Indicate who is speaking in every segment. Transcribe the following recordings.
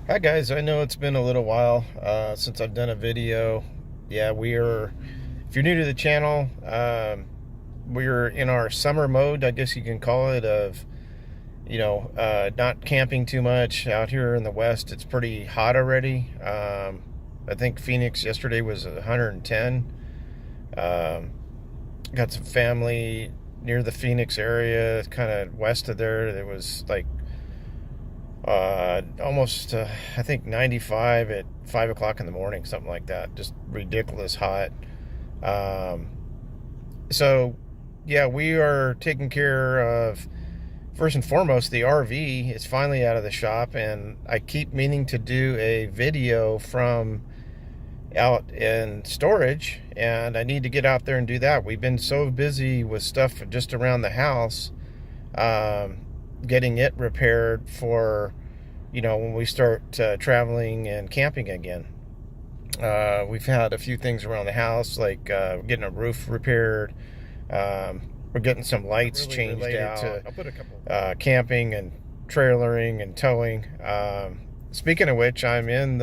Speaker 1: Hi guys, I know it's been a little while since I've done a video. Yeah, if you're new to the channel, we're in our summer mode, I guess you can call it, of, not camping too much. Out here in the West, it's pretty hot already. I think Phoenix yesterday was 110. Um, got some family near the Phoenix area, kind of west of there. It was like almost I think 95 at 5 o'clock in the morning, something like that. Just ridiculous hot. um, so yeah, we are taking care of, first and foremost, the RV is finally out of the shop, and I keep meaning to do a video from out in storage, and I need to get out there and do that. We've been so busy with stuff just around the house, um, getting it repaired for, when we start traveling and camping again. We've had a few things around the house, like getting a roof repaired. We're getting some lights really changed out to I'll put a couple camping and trailering and towing. Speaking of which, I'm in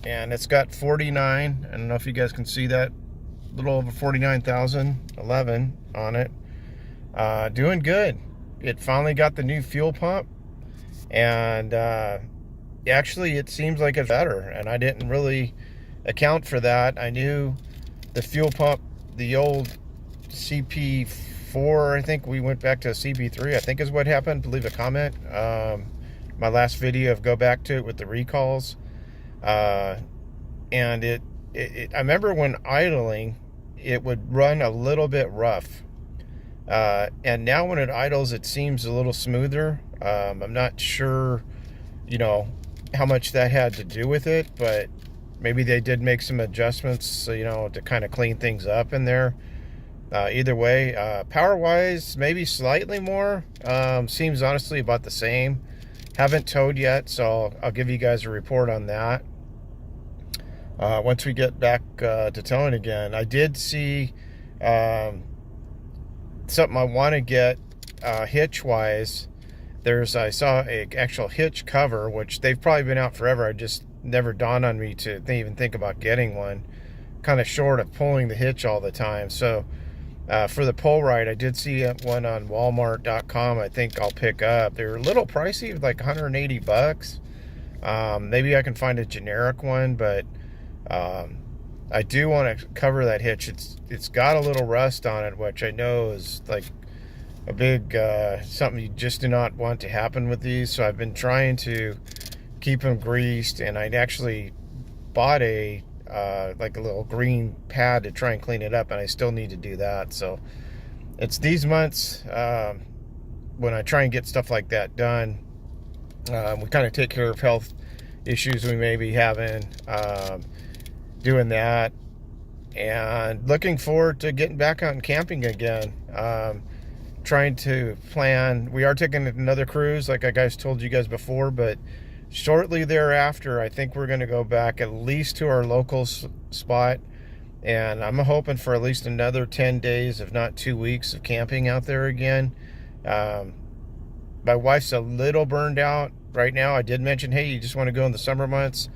Speaker 1: and it's got 49. I don't know if you guys can see that, a little over 49,011 on it. Doing good. It finally got the new fuel pump, and actually it seems like it's better, and I didn't really account for that. I knew the fuel pump, the old CP4, I think we went back to CP3, I think is what happened. Leave a comment. My last video of go back to it with the recalls, and I remember when idling it would run a little bit rough, and now when it idles it seems a little smoother. I'm not sure, how much that had to do with it, but maybe they did make some adjustments, to kind of clean things up in there. Either way, power wise, maybe slightly more. Seems honestly about the same. Haven't towed yet, so I'll give you guys a report on that once we get back to towing again. I did see something I want to get hitch wise. I saw a actual hitch cover, which they've probably been out forever. I just never dawned on me to even think about getting one. Kind of short of pulling the hitch all the time. So for the pull ride, I did see one on Walmart.com. I think I'll pick up. They're a little pricey, like 180 bucks. Maybe I can find a generic one, but I do want to cover that hitch. It's got a little rust on it, which I know is like a big something you just do not want to happen with these. So I've been trying to keep them greased, and I actually bought a like a little green pad to try and clean it up, and I still need to do that. So it's these months when I try and get stuff like that done. We kind of take care of health issues we may be having, doing that, and looking forward to getting back out and camping again. Trying to plan. We are taking another cruise, like I told you guys before, but shortly thereafter, I think we're going to go back at least to our local spot, and I'm hoping for at least another 10 days, if not 2 weeks, of camping out there again. My wife's a little burned out right now. I did mention, hey, you just want to go in the summer months.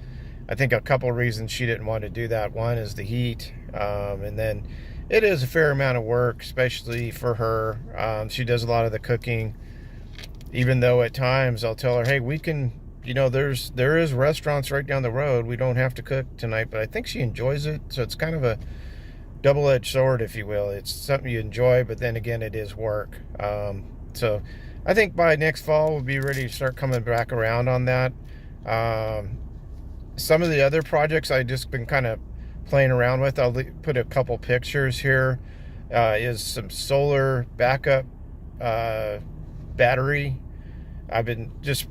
Speaker 1: I think a couple of reasons she didn't want to do that. One is the heat, and then it is a fair amount of work, especially for her. She does a lot of the cooking, even though at times I'll tell her, hey, we can, there is restaurants right down the road. We don't have to cook tonight, but I think she enjoys it. So it's kind of a double-edged sword, if you will. It's something you enjoy, but then again, it is work. So I think by next fall, we'll be ready to start coming back around on that. Some of the other projects I just been kind of playing around with, I'll put a couple pictures here, is some solar backup battery. I've been just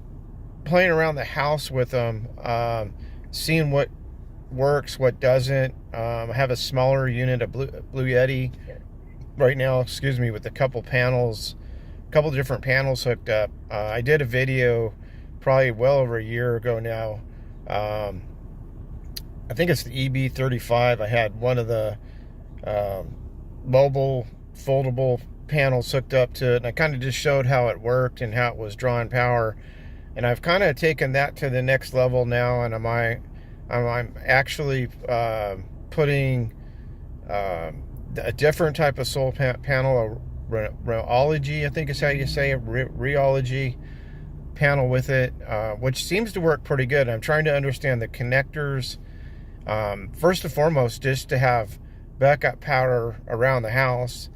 Speaker 1: playing around the house with them, seeing what works, what doesn't. I have a smaller unit of Blue Yeti right now, with a couple different panels hooked up. I did a video probably well over a year ago now. I think it's the EB35. I had one of the mobile foldable panels hooked up to it, and I kind of just showed how it worked and how it was drawing power. And I've kind of taken that to the next level now, and I'm actually putting a different type of solar panel, a Renogy, I think is how you say it, Rheology panel with it, which seems to work pretty good. I'm trying to understand the connectors. First and foremost, just to have backup power around the house.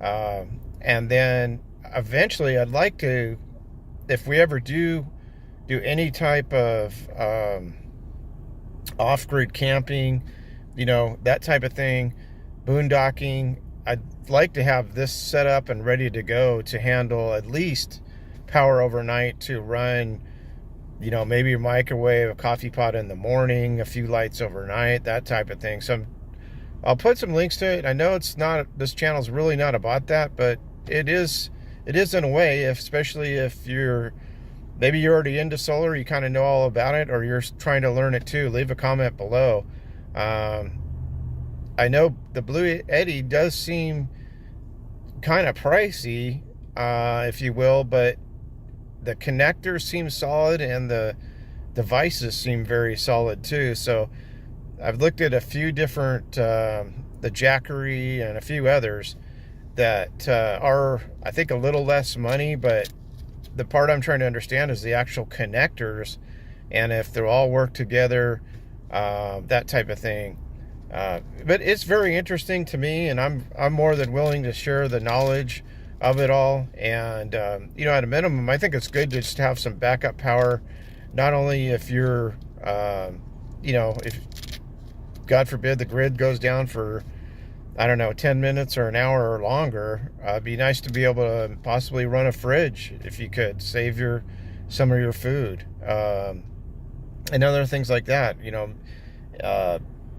Speaker 1: And then eventually I'd like to, if we ever do any type of off-grid camping, that type of thing, boondocking, I'd like to have this set up and ready to go to handle at least power overnight to run, maybe a microwave, a coffee pot in the morning, a few lights overnight, that type of thing. So I'll put some links to it. I know this channel's really not about that, but it is in a way, especially if maybe you're already into solar, you kind of know all about it, or you're trying to learn it too. Leave a comment below. I know the Blue Eddy does seem kind of pricey, if you will, but the connectors seem solid and the devices seem very solid too. So I've looked at a few different, the Jackery and a few others that are, I think, a little less money, but the part I'm trying to understand is the actual connectors and if they'll all work together, that type of thing. But it's very interesting to me, and I'm more than willing to share the knowledge of it all. And at a minimum, I think it's good to just have some backup power, not only if you're if God forbid the grid goes down for, I don't know, 10 minutes or an hour or longer. It'd be nice to be able to possibly run a fridge if you could save some of your food, and other things like that.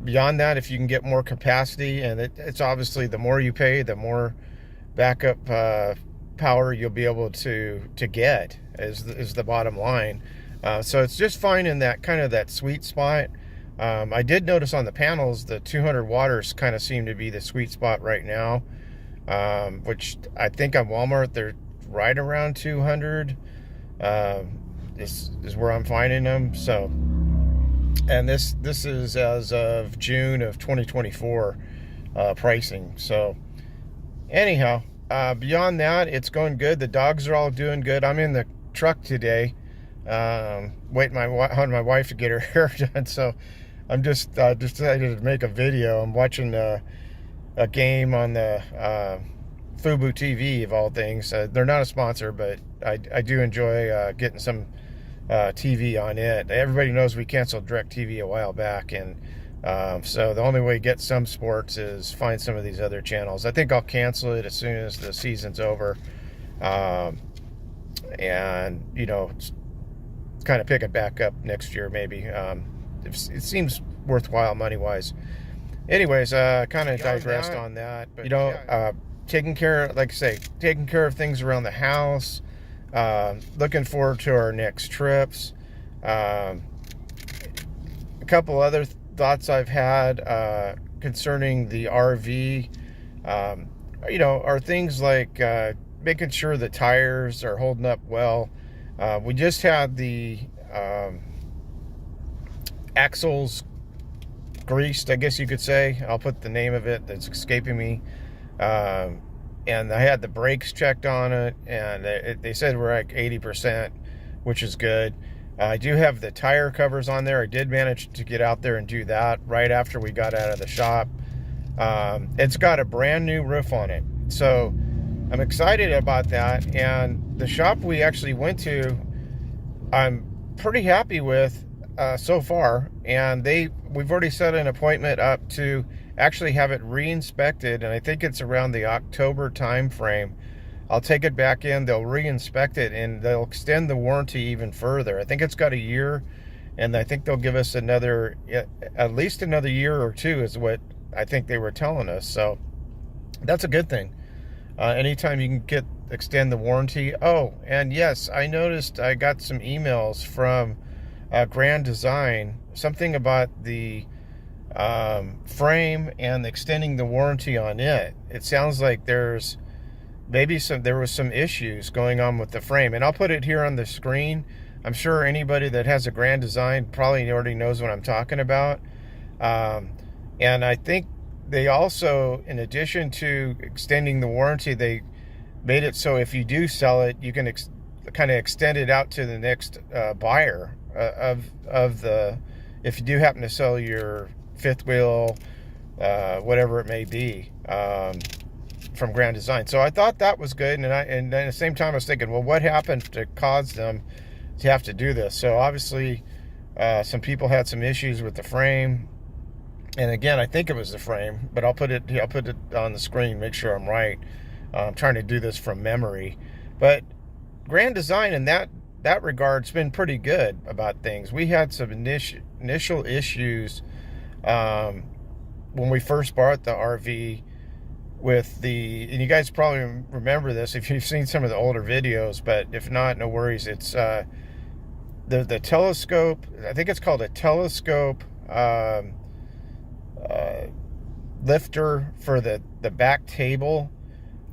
Speaker 1: Beyond that, if you can get more capacity, and it's obviously the more you pay, the more backup power you'll be able to get is the bottom line. So it's just finding that kind of that sweet spot. I did notice on the panels the 200 watts kind of seem to be the sweet spot right now, which I think on Walmart they're right around 200. Is where I'm finding them. So, and this is as of June of 2024 pricing. So anyhow, beyond that, it's going good. The dogs are all doing good. I'm in the truck today, waiting on my wife to get her hair done. So I'm just decided to make a video. I'm watching a game on the Fubo TV of all things. They're not a sponsor, but I do enjoy getting some TV on it. Everybody knows we canceled DirecTV a while back, and so the only way to get some sports is find some of these other channels. I think I'll cancel it as soon as the season's over, and kind of pick it back up next year maybe. It seems worthwhile money-wise. Anyways, kind of digressed on that, but taking care, like I say, taking care of things around the house. Looking forward to our next trips. A couple other thoughts I've had concerning the RV, are things like making sure the tires are holding up well. We just had the axles greased, I guess you could say. I'll put the name of it that's escaping me. And I had the brakes checked on it, and they said we're like 80%, which is good. I do have the tire covers on there. I did manage to get out there and do that right after we got out of the shop. It's got a brand new roof on it, so I'm excited about that. And the shop we actually went to, I'm pretty happy with so far. And we've already set an appointment up to actually have it re-inspected, and I think it's around the October time frame. I'll take it back in, they'll re-inspect it, and they'll extend the warranty even further. I think it's got a year, and I think they'll give us at least another year or two is what I think they were telling us. So that's a good thing. Anytime you can extend the warranty. Oh, and yes, I noticed I got some emails from Grand Design, something about the frame and extending the warranty on it. It sounds like there was some issues going on with the frame, and I'll put it here on the screen. I'm sure anybody that has a Grand Design probably already knows what I'm talking about. And I think they also, in addition to extending the warranty, they made it so if you do sell it, you can kind of extend it out to the next buyer of the, if you do happen to sell your fifth wheel, whatever it may be, from Grand Design. So I thought that was good, and then at the same time I was thinking, well, what happened to cause them to have to do this? So obviously, some people had some issues with the frame, and again, I think it was the frame, but I'll put it on the screen, make sure I'm right. I'm trying to do this from memory, but Grand Design in that regard's been pretty good about things. We had some initial issues when we first bought the RV with and you guys probably remember this if you've seen some of the older videos, but if not, no worries. It's the telescope. I think it's called a telescope lifter for the back table.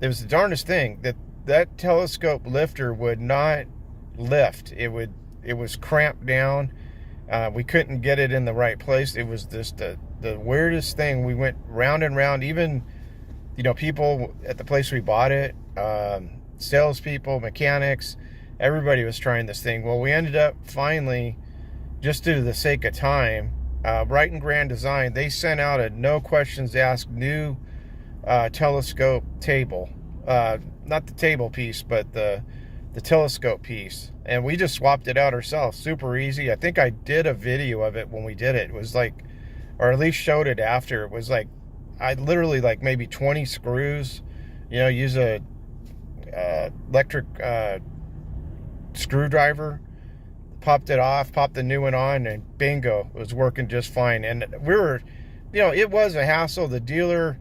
Speaker 1: It was the darndest thing that telescope lifter would not lift. It was cramped down. We couldn't get it in the right place. It was just the weirdest thing. We went round and round. Even, people at the place we bought it, salespeople, mechanics, everybody was trying this thing. Well, we ended up finally, just due to the sake of time, right in Grand Design, they sent out a no questions asked new telescope table. Not the table piece, but the telescope piece. And we just swapped it out ourselves. Super easy. I think I did a video of it when we did it. It was like, or at least showed it after. It was like, I literally like maybe 20 screws, use a electric screwdriver, popped it off, popped the new one on, and bingo, it was working just fine. And we were, it was a hassle. The dealer,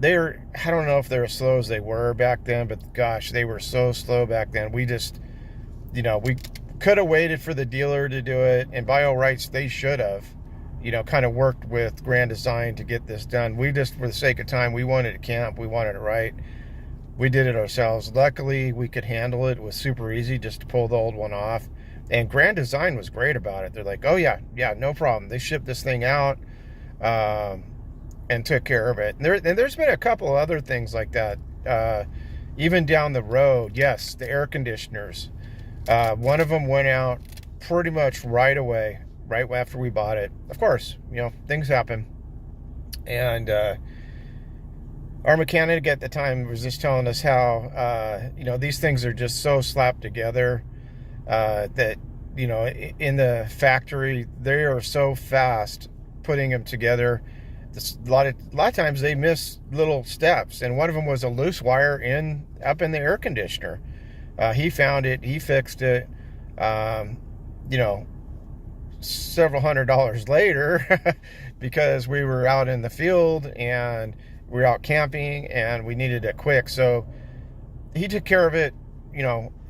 Speaker 1: I don't know if they're as slow as they were back then, but gosh, they were so slow back then. We just, we could have waited for the dealer to do it, and by all rights, they should have, kind of worked with Grand Design to get this done. We just, for the sake of time, we wanted to camp, we wanted it right. We did it ourselves. Luckily, we could handle it. It was super easy just to pull the old one off. And Grand Design was great about it. They're like, oh yeah, no problem. They shipped this thing out and took care of it. And there's been a couple other things like that. Even down the road, yes, the air conditioners. One of them went out pretty much right away, right after we bought it. Of course, things happen. And our mechanic at the time was just telling us how, these things are just so slapped together that, in the factory, they are so fast putting them together. A lot of times they miss little steps, and one of them was a loose wire up in the air conditioner. He found it, he fixed it, several $100s later because we were out in the field and we were out camping and we needed it quick. So he took care of it,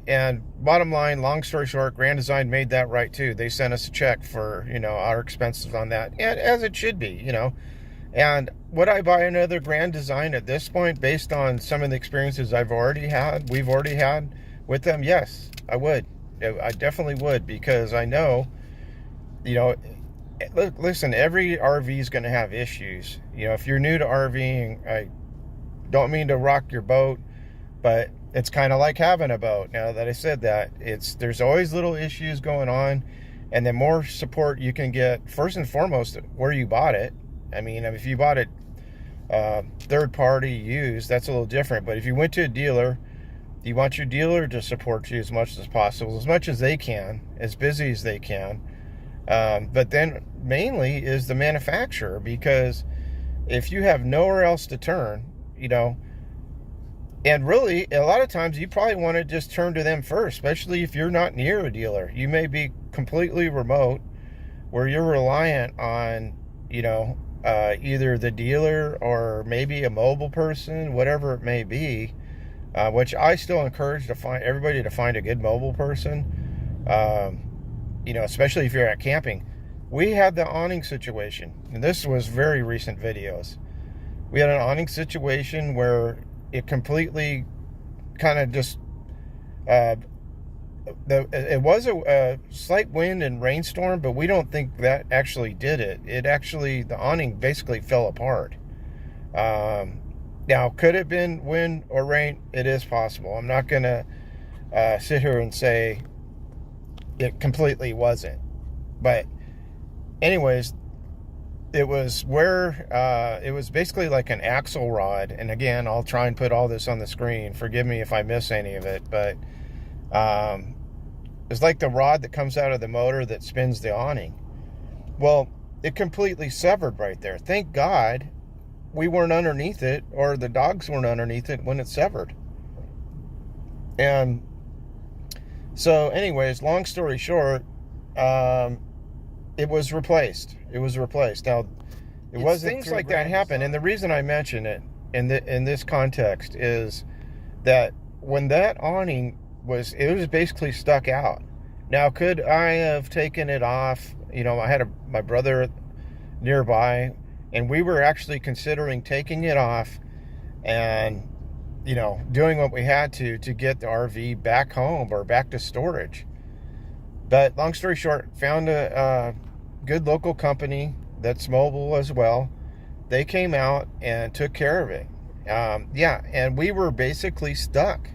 Speaker 1: and bottom line, long story short, Grand Design made that right too. They sent us a check for, our expenses on that, and as it should be, And would I buy another Grand Design at this point based on some of the experiences we've already had with them? Yes, I would. I definitely would, because I know, listen, every RV is going to have issues. If you're new to RVing, I don't mean to rock your boat, but it's kind of like having a boat. Now that I said that, there's always little issues going on, and the more support you can get, first and foremost, where you bought it. I mean, if you bought it third party used, that's a little different. But if you went to a dealer, you want your dealer to support you as much as possible, as much as they can, as busy as they can. But then mainly is the manufacturer, because if you have nowhere else to turn, and really a lot of times you probably want to just turn to them first, especially if you're not near a dealer. You may be completely remote where you're reliant on, either the dealer or maybe a mobile person, whatever it may be, which I still encourage everybody to find a good mobile person, especially if you're at camping. We had the awning situation, and this was very recent videos. We had an awning situation where it completely kind of just it was a slight wind and rainstorm, but we don't think that actually did it. The awning basically fell apart. Now, could it have been wind or rain? It is possible. I'm not going to sit here and say it completely wasn't. But anyways, it was basically like an axle rod. And again, I'll try and put all this on the screen. Forgive me if I miss any of it. But it's like the rod that comes out of the motor that spins the awning. Well, it completely severed right there. Thank God we weren't underneath it, or the dogs weren't underneath it when it severed. And so anyways, long story short, it was replaced. Now, it wasn't things like that happen. And the reason I mention it in this context is that when that awning was basically stuck out. Now, could I have taken it off? I had my brother nearby, and we were actually considering taking it off and, doing what we had to get the RV back home or back to storage. But long story short, found a good local company that's mobile as well. They came out and took care of it. And we were basically stuck.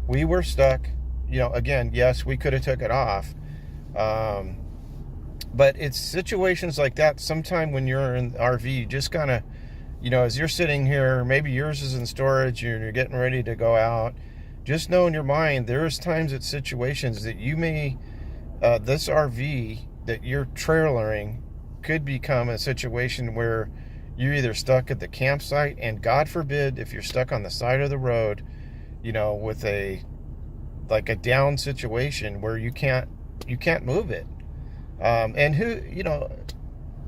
Speaker 1: We were stuck. Again, yes, we could have took it off. But it's situations like that. Sometime when you're in the RV, you just kind of, as you're sitting here, maybe yours is in storage and you're getting ready to go out, just know in your mind, there's times at situations that you may, this RV that you're trailering could become a situation where you're either stuck at the campsite, and God forbid if you're stuck on the side of the road, with a down situation where you can't move it. And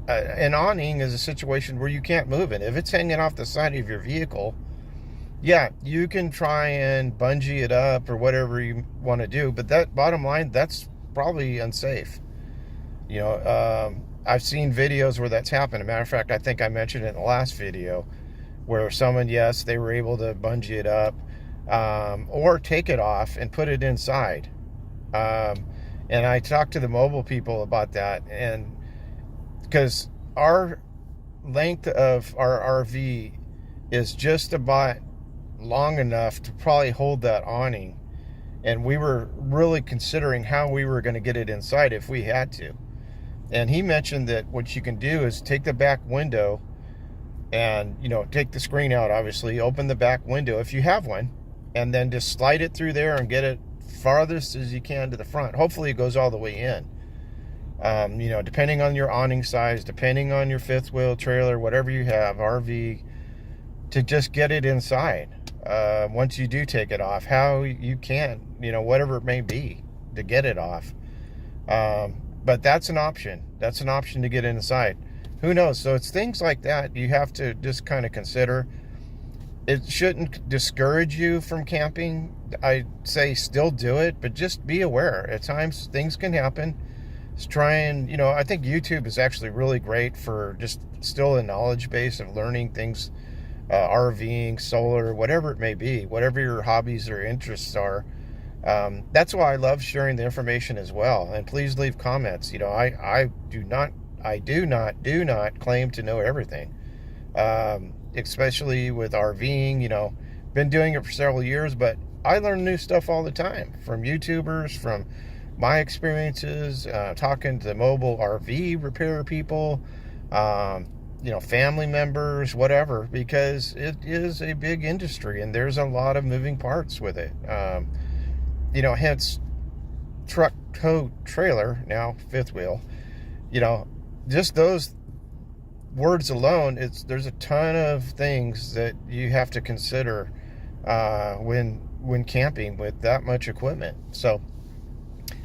Speaker 1: an awning is a situation where you can't move it. If it's hanging off the side of your vehicle, yeah, you can try and bungee it up or whatever you want to do, but that, bottom line, that's probably unsafe. I've seen videos where that's happened. As a matter of fact, I think I mentioned it in the last video, where someone, yes, they were able to bungee it up, or take it off and put it inside. And I talked to the mobile people about that, and because our length of our RV is just about long enough to probably hold that awning, and we were really considering how we were going to get it inside if we had to. And he mentioned that what you can do is take the back window and, take the screen out, obviously, open the back window if you have one, and then just slide it through there and get it farthest as you can to the front. Hopefully it goes all the way in. Depending on your awning size, depending on your fifth wheel trailer, whatever you have, RV, to just get it inside. Once you do take it off, how you can, whatever it may be, to get it off. But that's an option. That's an option to get inside. Who knows? So it's things like that you have to just kind of consider. It shouldn't discourage you from camping. I say still do it, but just be aware. At times, things can happen. Just try and, I think YouTube is actually really great for just still a knowledge base of learning things, RVing, solar, whatever it may be, whatever your hobbies or interests are. That's why I love sharing the information as well. And please leave comments. I do not claim to know everything. Especially with RVing, been doing it for several years, but I learn new stuff all the time from YouTubers, from my experiences, talking to mobile RV repair people, family members, whatever, because it is a big industry and there's a lot of moving parts with it. Hence truck, tow, trailer, now fifth wheel, just those words alone, there's a ton of things that you have to consider when camping with that much equipment. So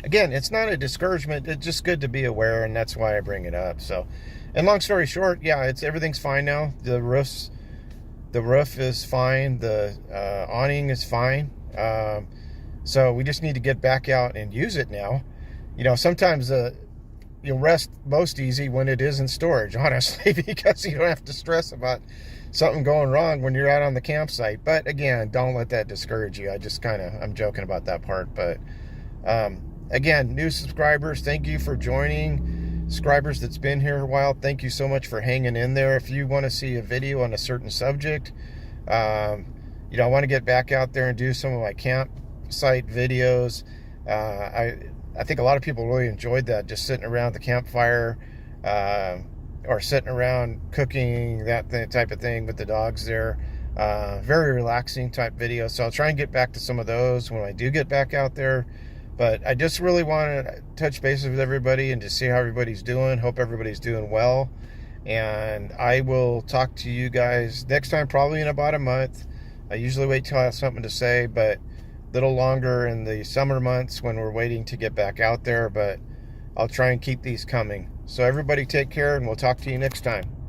Speaker 1: again, it's not a discouragement, it's just good to be aware, and that's why I bring it up. So, and long story short, yeah, everything's fine now. The roof is fine, the awning is fine. So we just need to get back out and use it now. Sometimes you'll rest most easy when it is in storage, honestly, because you don't have to stress about something going wrong when you're out on the campsite. But again, don't let that discourage you. I'm joking about that part, but Again, new subscribers, thank you for joining. Subscribers that's been here a while, thank you so much for hanging in there. If you want to see a video on a certain subject, I want to get back out there and do some of my campsite videos. I think a lot of people really enjoyed that, just sitting around the campfire, or sitting around cooking, type of thing with the dogs there. Very relaxing type video. So I'll try and get back to some of those when I do get back out there. But I just really want to touch bases with everybody and just see how everybody's doing. Hope everybody's doing well. And I will talk to you guys next time, probably in about a month. I usually wait till I have something to say, but a little longer in the summer months when we're waiting to get back out there. But I'll try and keep these coming. So everybody take care, and we'll talk to you next time.